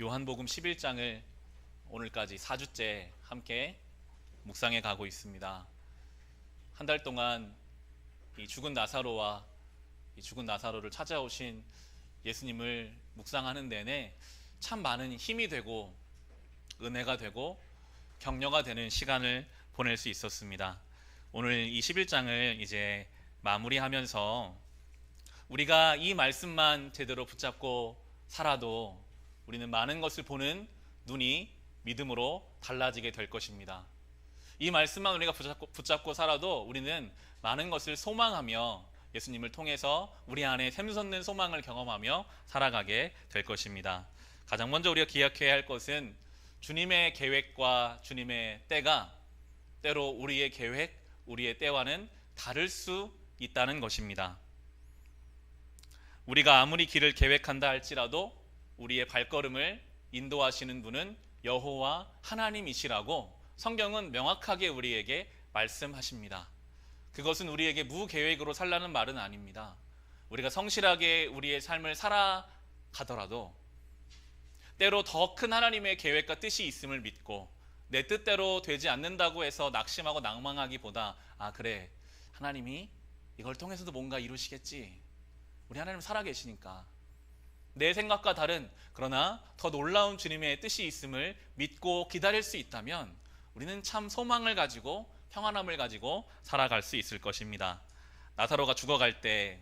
요한복음 11장을 오늘까지 4주째 함께 묵상해 가고 있습니다. 한 달 동안 이 죽은 나사로와 이 죽은 나사로를 찾아오신 예수님을 묵상하는 내내 참 많은 힘이 되고 은혜가 되고 격려가 되는 시간을 보낼 수 있었습니다. 오늘 이 11장을 이제 마무리하면서 우리가 이 말씀만 제대로 붙잡고 살아도 우리는 많은 것을 보는 눈이 믿음으로 달라지게 될 것입니다. 이 말씀만 우리가 붙잡고 살아도 우리는 많은 것을 소망하며 예수님을 통해서 우리 안에 샘솟는 소망을 경험하며 살아가게 될 것입니다. 가장 먼저 우리가 기억해야 할 것은 주님의 계획과 주님의 때가 때로 우리의 계획, 우리의 때와는 다를 수 있다는 것입니다. 우리가 아무리 길을 계획한다 할지라도 우리의 발걸음을 인도하시는 분은 여호와 하나님이시라고 성경은 명확하게 우리에게 말씀하십니다. 그것은 우리에게 무계획으로 살라는 말은 아닙니다. 우리가 성실하게 우리의 삶을 살아가더라도 때로 더 큰 하나님의 계획과 뜻이 있음을 믿고 내 뜻대로 되지 않는다고 해서 낙심하고 낭망하기보다 그래, 하나님이 이걸 통해서도 뭔가 이루시겠지, 우리 하나님 살아계시니까 내 생각과 다른 그러나 더 놀라운 주님의 뜻이 있음을 믿고 기다릴 수 있다면 우리는 참 소망을 가지고 평안함을 가지고 살아갈 수 있을 것입니다. 나사로가 죽어갈 때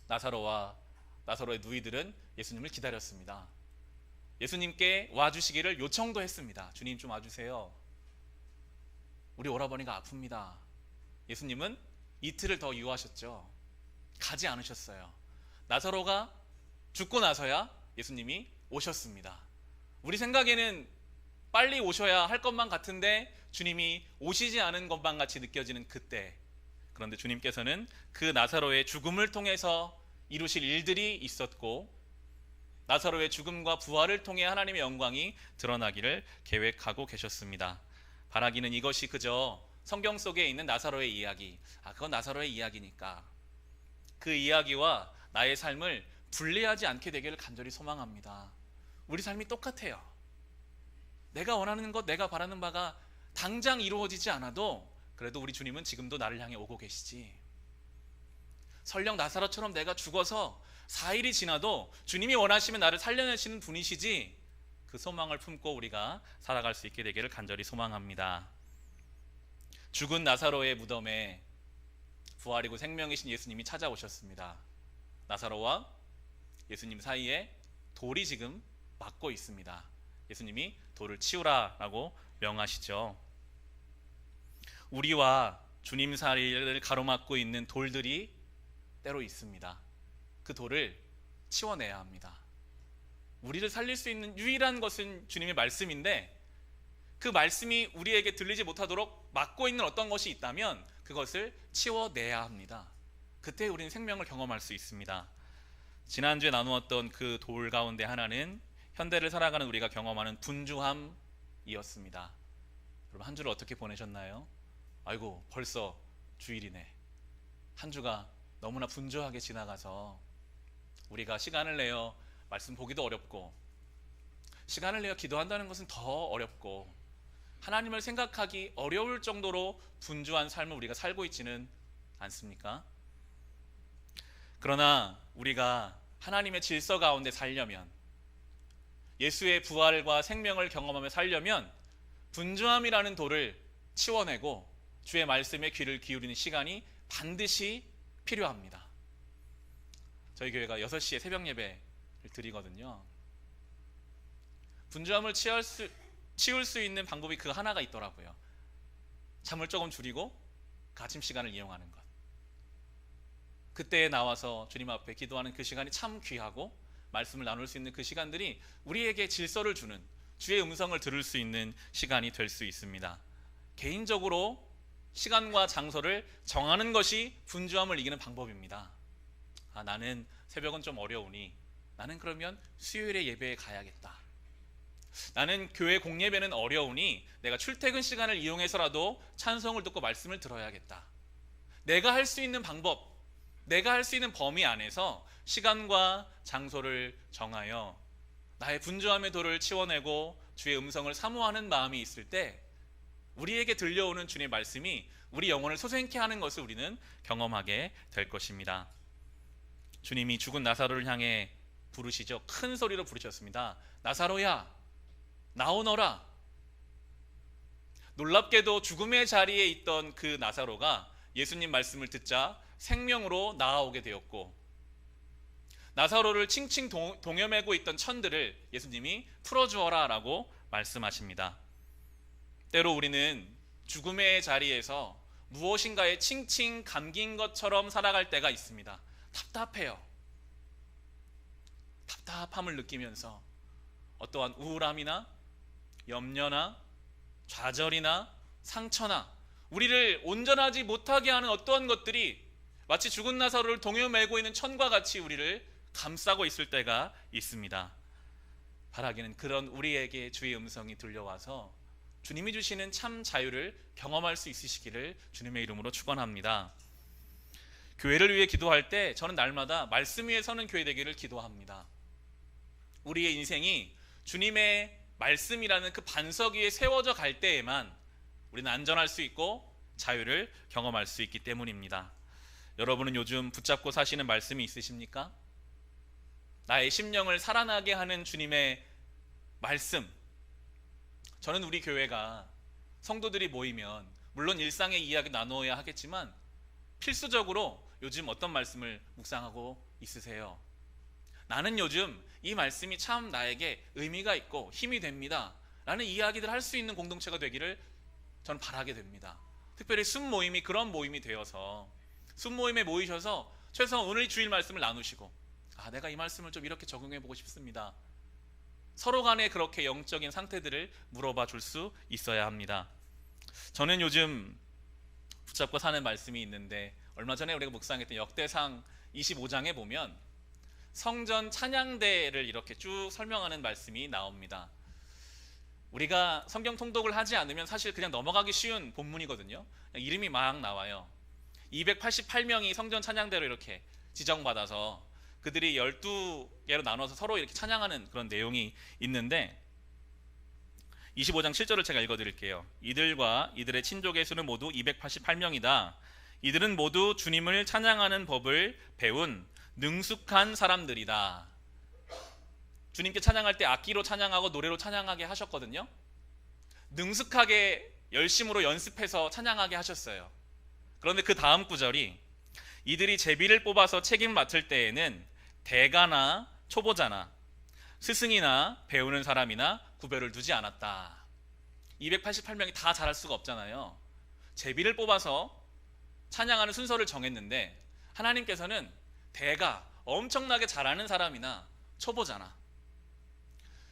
나사로와 나사로의 누이들은 예수님을 기다렸습니다. 예수님께 와주시기를 요청도 했습니다. 주님 좀 와주세요. 우리 오라버니가 아픕니다. 예수님은 이틀을 더 유하셨죠. 가지 않으셨어요. 나사로가 죽고 나서야 예수님이 오셨습니다. 우리 생각에는 빨리 오셔야 할 것만 같은데 주님이 오시지 않은 것만 같이 느껴지는 그때, 그런데 주님께서는 그 나사로의 죽음을 통해서 이루실 일들이 있었고 나사로의 죽음과 부활을 통해 하나님의 영광이 드러나기를 계획하고 계셨습니다. 바라기는 이것이 그저 성경 속에 있는 나사로의 이야기, 그건 나사로의 이야기니까 그 이야기와 나의 삶을 분리하지 않게 되기를 간절히 소망합니다. 우리 삶이 똑같아요. 내가 원하는 것, 내가 바라는 바가 당장 이루어지지 않아도 그래도 우리 주님은 지금도 나를 향해 오고 계시지. 설령 나사로처럼 내가 죽어서 4일이 지나도 주님이 원하시면 나를 살려내시는 분이시지, 그 소망을 품고 우리가 살아갈 수 있게 되기를 간절히 소망합니다. 죽은 나사로의 무덤에 부활이고 생명이신 예수님이 찾아오셨습니다. 나사로와 예수님 사이에 돌이 지금 막고 있습니다. 예수님이 돌을 치우라라고 명하시죠. 우리와 주님 사이를 가로막고 있는 돌들이 때로 있습니다. 그 돌을 치워내야 합니다. 우리를 살릴 수 있는 유일한 것은 주님의 말씀인데 그 말씀이 우리에게 들리지 못하도록 막고 있는 어떤 것이 있다면 그것을 치워내야 합니다. 그때 우리는 생명을 경험할 수 있습니다. 지난주에 나누었던 그 돌 가운데 하나는 현대를 살아가는 우리가 경험하는 분주함이었습니다. 여러분, 한 주를 어떻게 보내셨나요? 아이고, 벌써 주일이네. 한 주가 너무나 분주하게 지나가서 우리가 시간을 내어 말씀 보기도 어렵고 시간을 내어 기도한다는 것은 더 어렵고 하나님을 생각하기 어려울 정도로 분주한 삶을 우리가 살고 있지는 않습니까? 그러나 우리가 하나님의 질서 가운데 살려면, 예수의 부활과 생명을 경험하며 살려면 분주함이라는 돌을 치워내고 주의 말씀에 귀를 기울이는 시간이 반드시 필요합니다. 저희 교회가 6시에 새벽 예배를 드리거든요. 분주함을 치울 수 있는 방법이 그 하나가 있더라고요. 잠을 조금 줄이고 그 아침 시간을 이용하는 것. 그때에 나와서 주님 앞에 기도하는 그 시간이 참 귀하고 말씀을 나눌 수 있는 그 시간들이 우리에게 질서를 주는, 주의 음성을 들을 수 있는 시간이 될 수 있습니다. 개인적으로 시간과 장소를 정하는 것이 분주함을 이기는 방법입니다. 나는 새벽은 좀 어려우니 나는 그러면 수요일에 예배에 가야겠다. 나는 교회 공예배는 어려우니 내가 출퇴근 시간을 이용해서라도 찬송을 듣고 말씀을 들어야겠다. 내가 할 수 있는 방법, 내가 할 수 있는 범위 안에서 시간과 장소를 정하여 나의 분주함의 도를 치워내고 주의 음성을 사모하는 마음이 있을 때 우리에게 들려오는 주님의 말씀이 우리 영혼을 소생케 하는 것을 우리는 경험하게 될 것입니다. 주님이 죽은 나사로를 향해 부르시죠. 큰 소리로 부르셨습니다. 나사로야, 나오너라. 놀랍게도 죽음의 자리에 있던 그 나사로가 예수님 말씀을 듣자 생명으로 나아오게 되었고, 나사로를 칭칭 동여매고 있던 천들을 예수님이 풀어주어라 라고 말씀하십니다. 때로 우리는 죽음의 자리에서 무엇인가에 칭칭 감긴 것처럼 살아갈 때가 있습니다. 답답해요. 답답함을 느끼면서 어떠한 우울함이나 염려나 좌절이나 상처나 우리를 온전하지 못하게 하는 어떠한 것들이 마치 죽은 나사로를 동여매고 있는 천과 같이 우리를 감싸고 있을 때가 있습니다. 바라기는 그런 우리에게 주의 음성이 들려와서 주님이 주시는 참 자유를 경험할 수 있으시기를 주님의 이름으로 축원합니다. 교회를 위해 기도할 때 저는 날마다 말씀 위에 서는 교회 되기를 기도합니다. 우리의 인생이 주님의 말씀이라는 그 반석 위에 세워져 갈 때에만 우리는 안전할 수 있고 자유를 경험할 수 있기 때문입니다. 여러분은 요즘 붙잡고 사시는 말씀이 있으십니까? 나의 심령을 살아나게 하는 주님의 말씀. 저는 우리 교회가 성도들이 모이면 물론 일상의 이야기 나누어야 하겠지만 필수적으로 요즘 어떤 말씀을 묵상하고 있으세요? 나는 요즘 이 말씀이 참 나에게 의미가 있고 힘이 됩니다 라는 이야기들 할 수 있는 공동체가 되기를 저는 바라게 됩니다. 특별히 순모임이 그런 모임이 되어서 순모임에 모이셔서 최소한 오늘 주일 말씀을 나누시고, 내가 이 말씀을 좀 이렇게 적용해 보고 싶습니다. 서로 간에 그렇게 영적인 상태들을 물어봐 줄 수 있어야 합니다. 저는 요즘 붙잡고 사는 말씀이 있는데, 얼마 전에 우리가 묵상했던 역대상 25장에 보면 성전 찬양대를 이렇게 쭉 설명하는 말씀이 나옵니다. 우리가 성경 통독을 하지 않으면 사실 그냥 넘어가기 쉬운 본문이거든요. 이름이 막 나와요. 288명이 성전 찬양대로 이렇게 지정받아서 그들이 12개로 나눠서 서로 이렇게 찬양하는 그런 내용이 있는데, 25장 7절을 제가 읽어드릴게요. 이들과 이들의 친족의 수는 모두 288명이다. 이들은 모두 주님을 찬양하는 법을 배운 능숙한 사람들이다. 주님께 찬양할 때 악기로 찬양하고 노래로 찬양하게 하셨거든요. 능숙하게 열심으로 연습해서 찬양하게 하셨어요. 그런데 그 다음 구절이 이들이 제비를 뽑아서 책임 맡을 때에는 대가나 초보자나 스승이나 배우는 사람이나 구별을 두지 않았다. 288명이 다 잘할 수가 없잖아요. 제비를 뽑아서 찬양하는 순서를 정했는데 하나님께서는 대가, 엄청나게 잘하는 사람이나 초보자나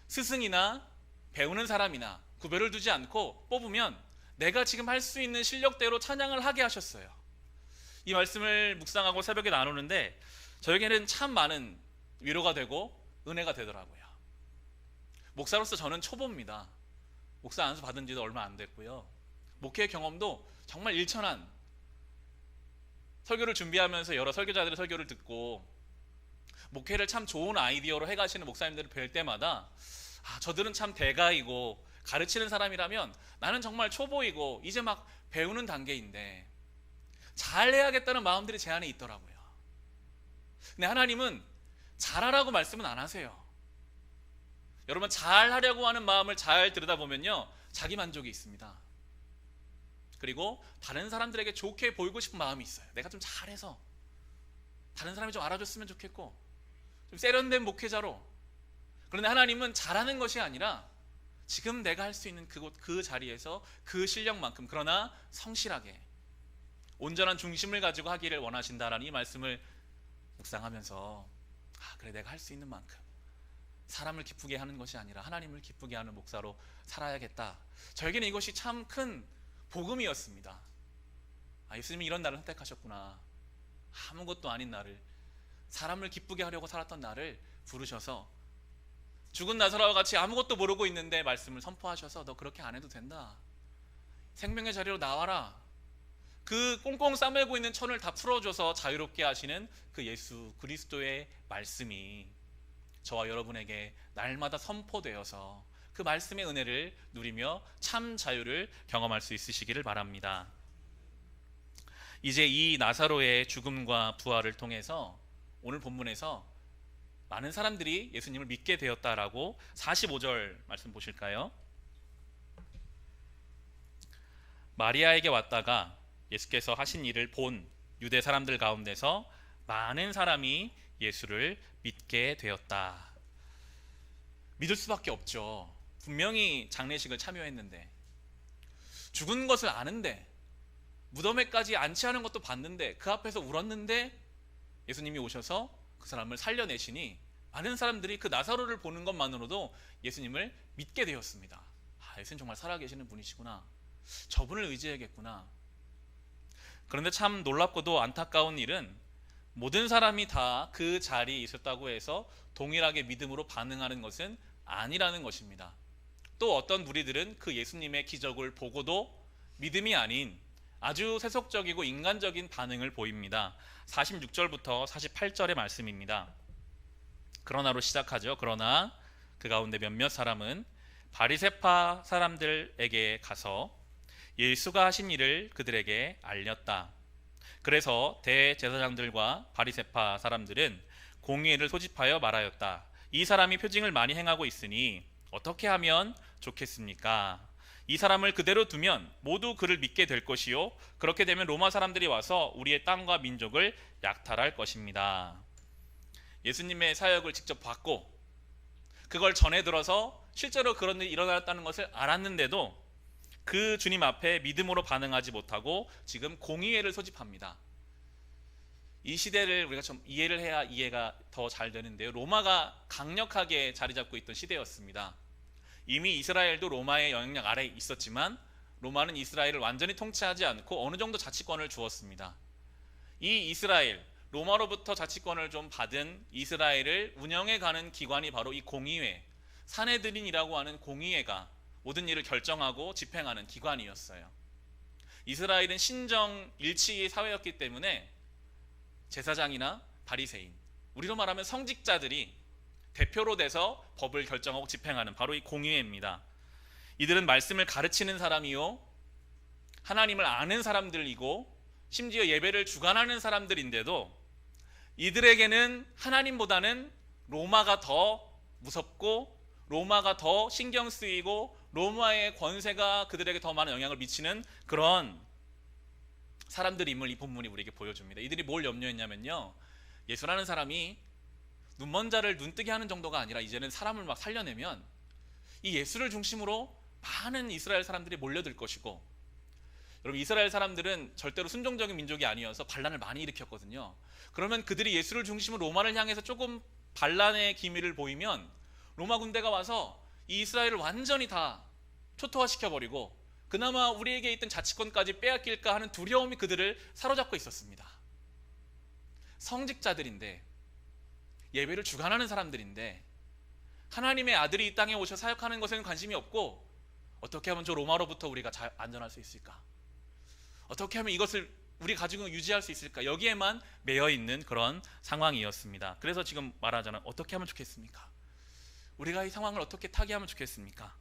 스승이나 배우는 사람이나 구별을 두지 않고 뽑으면 내가 지금 할 수 있는 실력대로 찬양을 하게 하셨어요. 이 말씀을 묵상하고 새벽에 나누는데 저에게는 참 많은 위로가 되고 은혜가 되더라고요. 목사로서 저는 초보입니다. 목사 안수 받은 지도 얼마 안 됐고요. 목회 경험도 정말 일천한, 설교를 준비하면서 여러 설교자들의 설교를 듣고 목회를 참 좋은 아이디어로 해가시는 목사님들을 뵐 때마다 저들은 참 대가이고 가르치는 사람이라면 나는 정말 초보이고 이제 막 배우는 단계인데 잘해야겠다는 마음들이 제 안에 있더라고요. 근데 하나님은 잘하라고 말씀은 안 하세요. 여러분, 잘하려고 하는 마음을 잘 들여다보면요, 자기 만족이 있습니다. 그리고 다른 사람들에게 좋게 보이고 싶은 마음이 있어요. 내가 좀 잘해서 다른 사람이 좀 알아줬으면 좋겠고 좀 세련된 목회자로. 그런데 하나님은 잘하는 것이 아니라 지금 내가 할 수 있는 그곳 그 자리에서 그 실력만큼, 그러나 성실하게 온전한 중심을 가지고 하기를 원하신다라는 이 말씀을 묵상하면서 그래, 내가 할 수 있는 만큼 사람을 기쁘게 하는 것이 아니라 하나님을 기쁘게 하는 목사로 살아야겠다. 저에게는 이것이 참 큰 복음이었습니다. 예수님이 이런 나를 선택하셨구나. 아무것도 아닌 나를, 사람을 기쁘게 하려고 살았던 나를 부르셔서 죽은 나사로와 같이 아무것도 모르고 있는데 말씀을 선포하셔서 너 그렇게 안 해도 된다. 생명의 자리로 나와라. 그 꽁꽁 싸매고 있는 천을 다 풀어줘서 자유롭게 하시는 그 예수 그리스도의 말씀이 저와 여러분에게 날마다 선포되어서 그 말씀의 은혜를 누리며 참 자유를 경험할 수 있으시기를 바랍니다. 이제 이 나사로의 죽음과 부활을 통해서 오늘 본문에서 많은 사람들이 예수님을 믿게 되었다라고 45절 말씀 보실까요? 마리아에게 왔다가 예수께서 하신 일을 본 유대 사람들 가운데서 많은 사람이 예수를 믿게 되었다. 믿을 수밖에 없죠. 분명히 장례식을 참여했는데, 죽은 것을 아는데, 무덤에까지 안치하는 것도 봤는데, 그 앞에서 울었는데 예수님이 오셔서 그 사람을 살려내시니 많은 사람들이 그 나사로를 보는 것만으로도 예수님을 믿게 되었습니다. 예수님 정말 살아계시는 분이시구나, 저분을 의지해야겠구나. 그런데 참 놀랍고도 안타까운 일은 모든 사람이 다 그 자리에 있었다고 해서 동일하게 믿음으로 반응하는 것은 아니라는 것입니다. 또 어떤 무리들은 그 예수님의 기적을 보고도 믿음이 아닌 아주 세속적이고 인간적인 반응을 보입니다. 46절부터 48절의 말씀입니다. 그러나로 시작하죠. 그러나 그 가운데 몇몇 사람은 바리새파 사람들에게 가서 예수가 하신 일을 그들에게 알렸다. 그래서 대제사장들과 바리새파 사람들은 공의회를 소집하여 말하였다. 이 사람이 표징을 많이 행하고 있으니 어떻게 하면 좋겠습니까? 이 사람을 그대로 두면 모두 그를 믿게 될 것이요, 그렇게 되면 로마 사람들이 와서 우리의 땅과 민족을 약탈할 것입니다. 예수님의 사역을 직접 봤고 그걸 전해 들어서 실제로 그런 일이 일어났다는 것을 알았는데도 그 주님 앞에 믿음으로 반응하지 못하고 지금 공의회를 소집합니다. 이 시대를 우리가 좀 이해를 해야 이해가 더 잘 되는데요, 로마가 강력하게 자리 잡고 있던 시대였습니다. 이미 이스라엘도 로마의 영향력 아래에 있었지만 로마는 이스라엘을 완전히 통치하지 않고 어느 정도 자치권을 주었습니다. 이 이스라엘, 로마로부터 자치권을 좀 받은 이스라엘을 운영해가는 기관이 바로 이 공의회, 산헤드린이라고 하는 공의회가 모든 일을 결정하고 집행하는 기관이었어요. 이스라엘은 신정 일치의 사회였기 때문에 제사장이나 바리새인, 우리로 말하면 성직자들이 대표로 돼서 법을 결정하고 집행하는 바로 이 공의회입니다. 이들은 말씀을 가르치는 사람이요, 하나님을 아는 사람들이고 심지어 예배를 주관하는 사람들인데도 이들에게는 하나님보다는 로마가 더 무섭고 로마가 더 신경 쓰이고 로마의 권세가 그들에게 더 많은 영향을 미치는 그런 사람들임을 이 본문이 우리에게 보여줍니다. 이들이 뭘 염려했냐면요, 예수라는 사람이 눈먼 자를 눈뜨게 하는 정도가 아니라 이제는 사람을 막 살려내면 이 예수를 중심으로 많은 이스라엘 사람들이 몰려들 것이고, 여러분 이스라엘 사람들은 절대로 순종적인 민족이 아니어서 반란을 많이 일으켰거든요. 그러면 그들이 예수를 중심으로 로마를 향해서 조금 반란의 기미를 보이면 로마 군대가 와서 이 이스라엘을 완전히 다 초토화시켜버리고 그나마 우리에게 있던 자치권까지 빼앗길까 하는 두려움이 그들을 사로잡고 있었습니다. 성직자들인데, 예배를 주관하는 사람들인데 하나님의 아들이 이 땅에 오셔 사역하는 것에는 관심이 없고, 어떻게 하면 저 로마로부터 우리가 안전할 수 있을까, 어떻게 하면 이것을 우리 가지고 유지할 수 있을까, 여기에만 매여 있는 그런 상황이었습니다. 그래서 지금 말하자면 어떻게 하면 좋겠습니까? 우리가 이 상황을 어떻게 타개하면 좋겠습니까?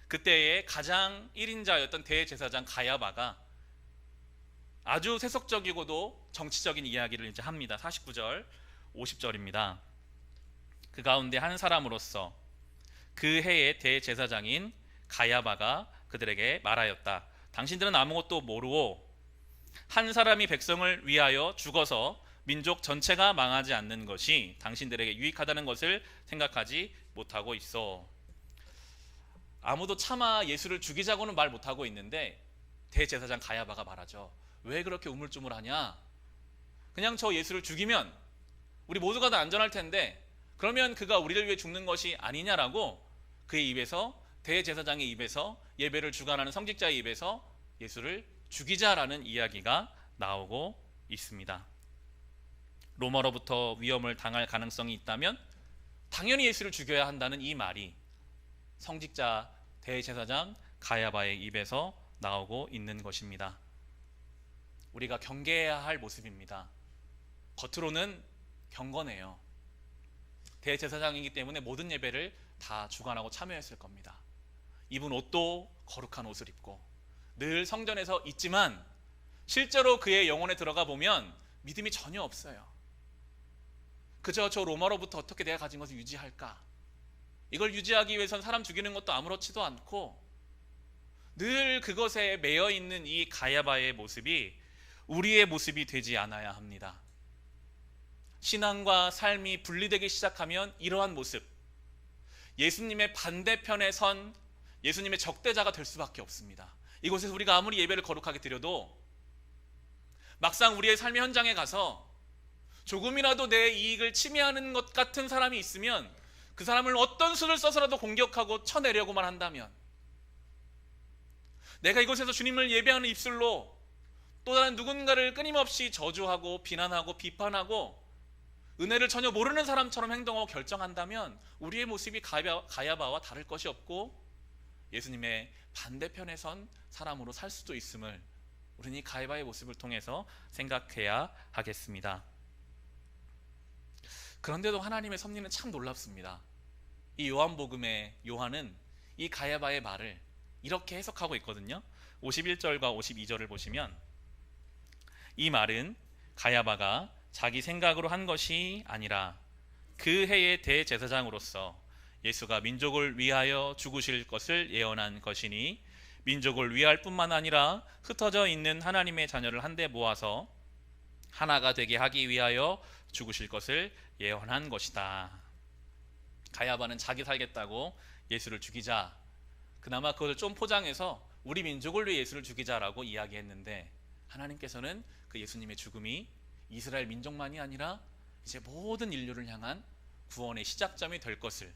그때의 가장 1인자였던 대제사장 가야바가 아주 세속적이고도 정치적인 이야기를 이제 합니다. 49절 50절입니다. 그 가운데 한 사람으로서 그 해의 대제사장인 가야바가 그들에게 말하였다. 당신들은 아무것도 모르고 한 사람이 백성을 위하여 죽어서 민족 전체가 망하지 않는 것이 당신들에게 유익하다는 것을 생각하지 못하고 있어. 아무도 차마 예수를 죽이자고는 말 못하고 있는데 대제사장 가야바가 말하죠. 왜 그렇게 우물쭈물하냐? 그냥 저 예수를 죽이면 우리 모두가 다 안전할 텐데 그러면 그가 우리를 위해 죽는 것이 아니냐라고 그의 입에서, 대제사장의 입에서, 예배를 주관하는 성직자의 입에서 예수를 죽이자라는 이야기가 나오고 있습니다. 로마로부터 위험을 당할 가능성이 있다면 당연히 예수를 죽여야 한다는 이 말이 성직자 대제사장 가야바의 입에서 나오고 있는 것입니다. 우리가 경계해야 할 모습입니다. 겉으로는 경건해요. 대제사장이기 때문에 모든 예배를 다 주관하고 참여했을 겁니다. 입은 옷도 거룩한 옷을 입고 늘 성전에서 있지만 실제로 그의 영혼에 들어가 보면 믿음이 전혀 없어요. 그저 저 로마로부터 어떻게 내가 가진 것을 유지할까? 이걸 유지하기 위해선 사람 죽이는 것도 아무렇지도 않고 늘 그것에 매여 있는 이 가야바의 모습이 우리의 모습이 되지 않아야 합니다. 신앙과 삶이 분리되기 시작하면 이러한 모습, 예수님의 반대편에 선 예수님의 적대자가 될 수밖에 없습니다. 이곳에서 우리가 아무리 예배를 거룩하게 드려도 막상 우리의 삶의 현장에 가서 조금이라도 내 이익을 침해하는 것 같은 사람이 있으면 그 사람을 어떤 수를 써서라도 공격하고 쳐내려고만 한다면, 내가 이곳에서 주님을 예배하는 입술로 또 다른 누군가를 끊임없이 저주하고 비난하고 비판하고 은혜를 전혀 모르는 사람처럼 행동하고 결정한다면 우리의 모습이 가야바와 다를 것이 없고 예수님의 반대편에 선 사람으로 살 수도 있음을 우리는 이 가야바의 모습을 통해서 생각해야 하겠습니다. 그런데도 하나님의 섭리는 참 놀랍습니다. 이 요한복음의 요한은 이 가야바의 말을 이렇게 해석하고 있거든요. 51절과 52절을 보시면 이 말은 가야바가 자기 생각으로 한 것이 아니라 그 해의 대제사장으로서 예수가 민족을 위하여 죽으실 것을 예언한 것이니 민족을 위할 뿐만 아니라 흩어져 있는 하나님의 자녀를 한데 모아서 하나가 되게 하기 위하여 죽으실 것을 예언한 것이다. 가야바는 자기 살겠다고 예수를 죽이자, 그나마 그것을 좀 포장해서 우리 민족을 위해 예수를 죽이자라고 이야기했는데 하나님께서는 그 예수님의 죽음이 이스라엘 민족만이 아니라 이제 모든 인류를 향한 구원의 시작점이 될 것을,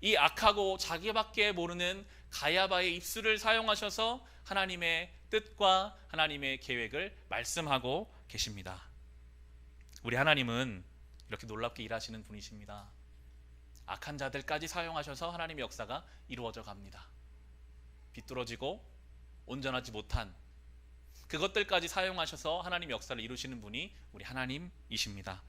이 악하고 자기밖에 모르는 가야바의 입술을 사용하셔서 하나님의 뜻과 하나님의 계획을 말씀하고 계십니다. 우리 하나님은 이렇게 놀랍게 일하시는 분이십니다. 악한 자들까지 사용하셔서 하나님의 역사가 이루어져 갑니다. 비뚤어지고 온전하지 못한 그것들까지 사용하셔서 하나님의 역사를 이루시는 분이 우리 하나님이십니다.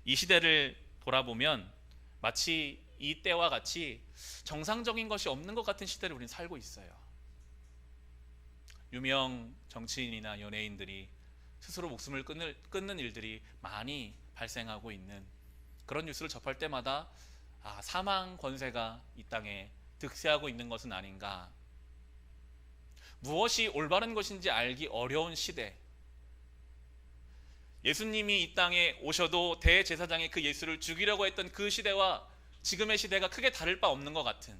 이 시대를 돌아보면 마치 이 때와 같이 정상적인 것이 없는 것 같은 시대를 우리는 살고 있어요. 유명 정치인이나 연예인들이 스스로 목숨을 끊는 일들이 많이 발생하고 있는 그런 뉴스를 접할 때마다 사망 권세가 이 땅에 득세하고 있는 것은 아닌가, 무엇이 올바른 것인지 알기 어려운 시대, 예수님이 이 땅에 오셔도 대제사장이 그 예수를 죽이려고 했던 그 시대와 지금의 시대가 크게 다를 바 없는 것 같은,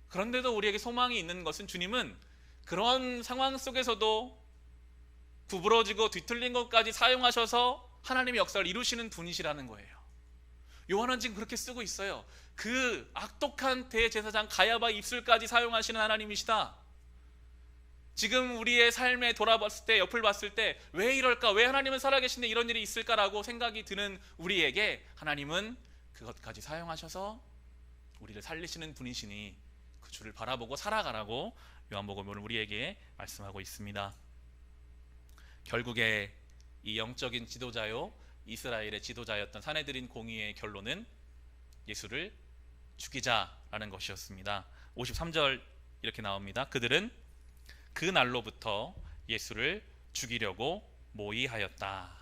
그런데도 우리에게 소망이 있는 것은 주님은 그런 상황 속에서도 구부러지고 뒤틀린 것까지 사용하셔서 하나님의 역사를 이루시는 분이시라는 거예요. 요한은 지금 그렇게 쓰고 있어요. 그 악독한 대제사장 가야바 입술까지 사용하시는 하나님이시다. 지금 우리의 삶에 돌아봤을 때, 옆을 봤을 때 왜 이럴까, 왜 하나님은 살아계신데 이런 일이 있을까라고 생각이 드는 우리에게 하나님은 그것까지 사용하셔서 우리를 살리시는 분이시니 그 주를 바라보고 살아가라고 요한복음은 우리에게 말씀하고 있습니다. 결국에 이 영적인 지도자요, 이스라엘의 지도자였던 산헤드린 공의의 결론은 예수를 죽이자라는 것이었습니다. 53절 이렇게 나옵니다. 그들은 그 날로부터 예수를 죽이려고 모의하였다.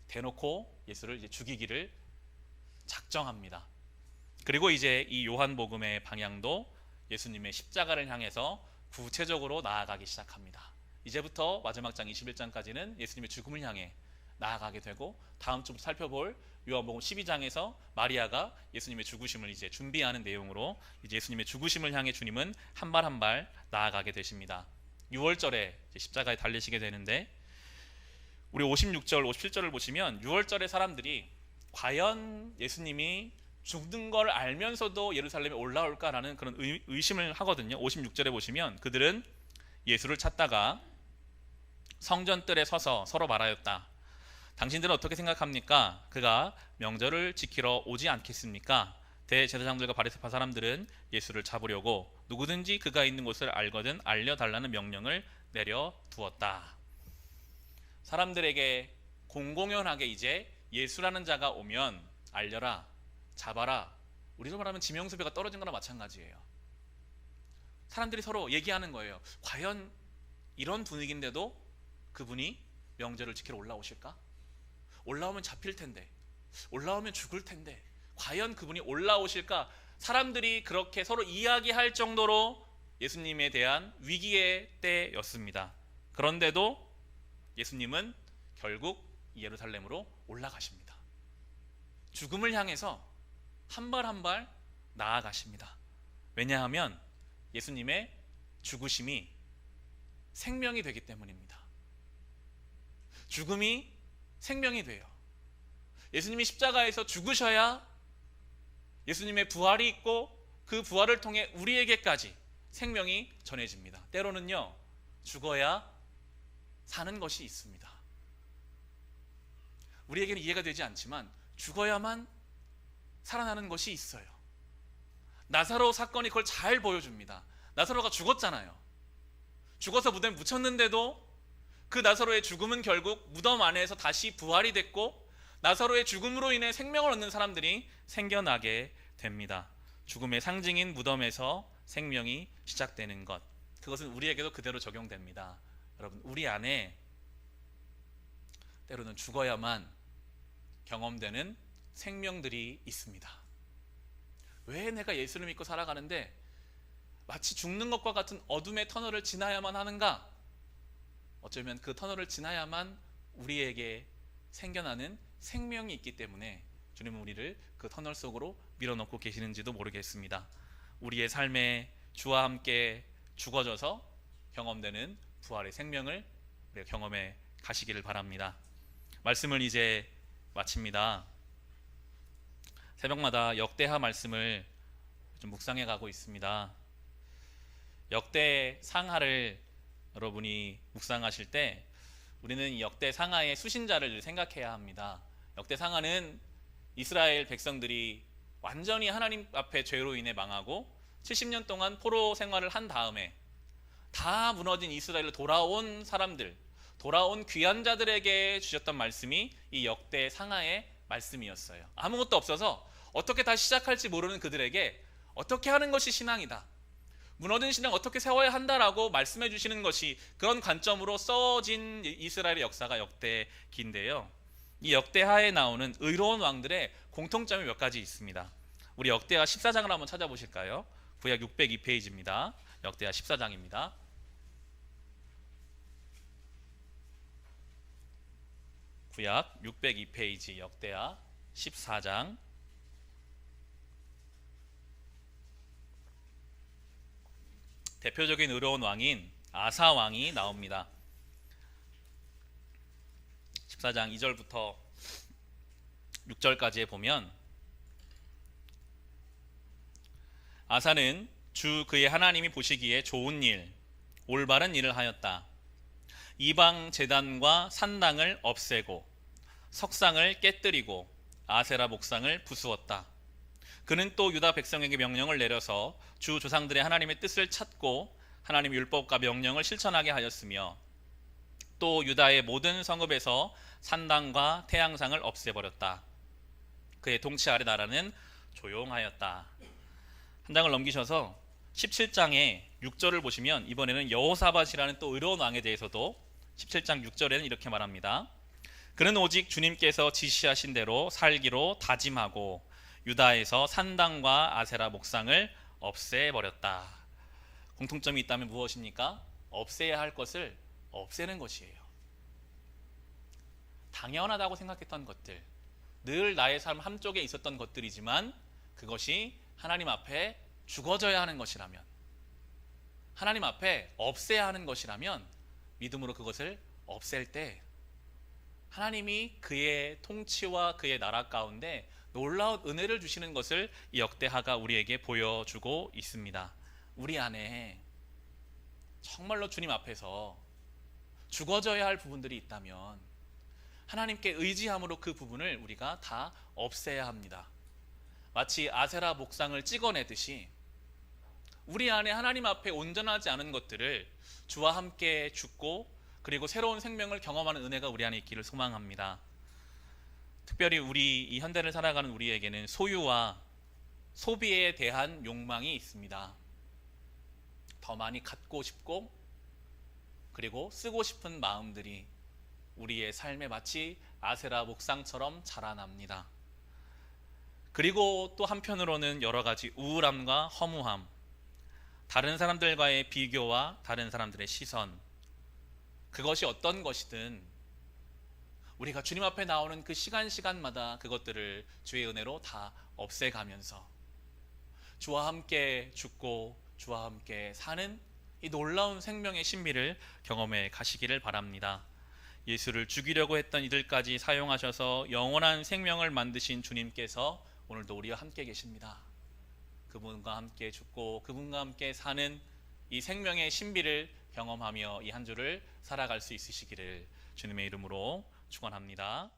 대놓고 예수를 이제 죽이기를 작정합니다. 그리고 이제 이 요한복음의 방향도 예수님의 십자가를 향해서 구체적으로 나아가기 시작합니다. 이제부터 마지막 장 21장까지는 예수님의 죽음을 향해 나아가게 되고, 다음 주 살펴볼 요한복음 12장에서 마리아가 예수님의 죽으심을 이제 준비하는 내용으로 이제 예수님의 죽으심을 향해 주님은 한 발 한 발 나아가게 되십니다. 6월절에 십자가에 달리시게 되는데, 우리 56절, 57절을 보시면 6월절에 사람들이 과연 예수님이 죽는 걸 알면서도 예루살렘에 올라올까라는 그런 의심을 하거든요. 56절에 보시면 그들은 예수를 찾다가 성전뜰에 서서 서로 말하였다. 당신들은 어떻게 생각합니까? 그가 명절을 지키러 오지 않겠습니까? 대제사장들과 바리새파 사람들은 예수를 잡으려고 누구든지 그가 있는 곳을 알거든 알려달라는 명령을 내려두었다. 사람들에게 공공연하게 이제 예수라는 자가 오면 알려라, 잡아라. 우리로 말하면 지명수배가 떨어진 거나 마찬가지예요. 사람들이 서로 얘기하는 거예요. 과연 이런 분위기인데도 그분이 명절을 지키러 올라오실까? 올라오면 잡힐 텐데, 올라오면 죽을 텐데, 과연 그분이 올라오실까? 사람들이 그렇게 서로 이야기할 정도로 예수님에 대한 위기의 때였습니다. 그런데도 예수님은 결국 예루살렘으로 올라가십니다. 죽음을 향해서 한 발 한 발 나아가십니다. 왜냐하면 예수님의 죽으심이 생명이 되기 때문입니다. 죽음이 생명이 돼요. 예수님이 십자가에서 죽으셔야 예수님의 부활이 있고 그 부활을 통해 우리에게까지 생명이 전해집니다. 때로는요, 죽어야 사는 것이 있습니다. 우리에게는 이해가 되지 않지만 죽어야만 살아나는 것이 있어요. 나사로 사건이 그걸 잘 보여줍니다. 나사로가 죽었잖아요. 죽어서 무덤에 묻혔는데도 그 나사로의 죽음은 결국 무덤 안에서 다시 부활이 됐고, 나사로의 죽음으로 인해 생명을 얻는 사람들이 생겨나게 됩니다. 죽음의 상징인 무덤에서 생명이 시작되는 것, 그것은 우리에게도 그대로 적용됩니다. 여러분, 우리 안에 때로는 죽어야만 경험되는 생명들이 있습니다. 왜 내가 예수를 믿고 살아가는데 마치 죽는 것과 같은 어둠의 터널을 지나야만 하는가? 어쩌면 그 터널을 지나야만 우리에게 생겨나는 생명이 있기 때문에 주님은 우리를 그 터널 속으로 밀어넣고 계시는지도 모르겠습니다. 우리의 삶에 주와 함께 죽어져서 경험되는 부활의 생명을 우리가 경험해 가시기를 바랍니다. 말씀을 이제 마칩니다. 새벽마다 역대하 말씀을 좀 묵상해 가고 있습니다. 역대 상하를 여러분이 묵상하실 때 우리는 이 역대 상하의 수신자를 생각해야 합니다. 역대 상하는 이스라엘 백성들이 완전히 하나님 앞에 죄로 인해 망하고 70년 동안 포로 생활을 한 다음에 다 무너진 이스라엘로 돌아온 사람들, 돌아온 귀한 자들에게 주셨던 말씀이 이 역대 상하의 말씀이었어요. 아무것도 없어서 어떻게 다시 시작할지 모르는 그들에게 어떻게 하는 것이 신앙이다, 무너진 신앙 어떻게 세워야 한다라고 말씀해 주시는 것이, 그런 관점으로 써진 이스라엘의 역사가 역대기인데요. 이 역대하에 나오는 의로운 왕들의 공통점이 몇 가지 있습니다. 우리 역대하 14장을 한번 찾아보실까요? 구약 602페이지입니다. 역대하 14장입니다. 구약 602페이지 역대하 14장. 대표적인 의로운 왕인 아사 왕이 나옵니다. 14장 2절부터 6절까지에 보면, 아사는 주 그의 하나님이 보시기에 좋은 일, 올바른 일을 하였다. 이방 제단과 산당을 없애고 석상을 깨뜨리고 아세라 목상을 부수었다. 그는 또 유다 백성에게 명령을 내려서 주 조상들의 하나님의 뜻을 찾고 하나님의 율법과 명령을 실천하게 하였으며, 또 유다의 모든 성읍에서 산당과 태양상을 없애버렸다. 그의 통치 아래 나라는 조용하였다. 한 장을 넘기셔서 17장의 6절을 보시면, 이번에는 여호사밧이라는 또 의로운 왕에 대해서도 17장 6절에는 이렇게 말합니다. 그는 오직 주님께서 지시하신 대로 살기로 다짐하고 유다에서 산당과 아세라 목상을 없애버렸다. 공통점이 있다면 무엇입니까? 없애야 할 것을 없애는 것이에요. 당연하다고 생각했던 것들, 늘 나의 삶 한쪽에 있었던 것들이지만 그것이 하나님 앞에 죽어져야 하는 것이라면, 하나님 앞에 없애야 하는 것이라면 믿음으로 그것을 없앨 때 하나님이 그의 통치와 그의 나라 가운데 놀라운 은혜를 주시는 것을 이 역대하가 우리에게 보여주고 있습니다. 우리 안에 정말로 주님 앞에서 죽어져야 할 부분들이 있다면 하나님께 의지함으로 그 부분을 우리가 다 없애야 합니다. 마치 아세라 목상을 찍어내듯이 우리 안에 하나님 앞에 온전하지 않은 것들을 주와 함께 죽고 그리고 새로운 생명을 경험하는 은혜가 우리 안에 있기를 소망합니다. 특별히 우리 이 현대를 살아가는 우리에게는 소유와 소비에 대한 욕망이 있습니다. 더 많이 갖고 싶고 그리고 쓰고 싶은 마음들이 우리의 삶에 마치 아세라 목상처럼 자라납니다. 그리고 또 한편으로는 여러 가지 우울함과 허무함, 다른 사람들과의 비교와 다른 사람들의 시선, 그것이 어떤 것이든 우리가 주님 앞에 나오는 그 시간마다 그것들을 주의 은혜로 다 없애가면서 주와 함께 죽고 주와 함께 사는 이 놀라운 생명의 신비를 경험해 가시기를 바랍니다. 예수를 죽이려고 했던 이들까지 사용하셔서 영원한 생명을 만드신 주님께서 오늘도 우리와 함께 계십니다. 그분과 함께 죽고 그분과 함께 사는 이 생명의 신비를 경험하며 이 한 주를 살아갈 수 있으시기를 주님의 이름으로 축원합니다.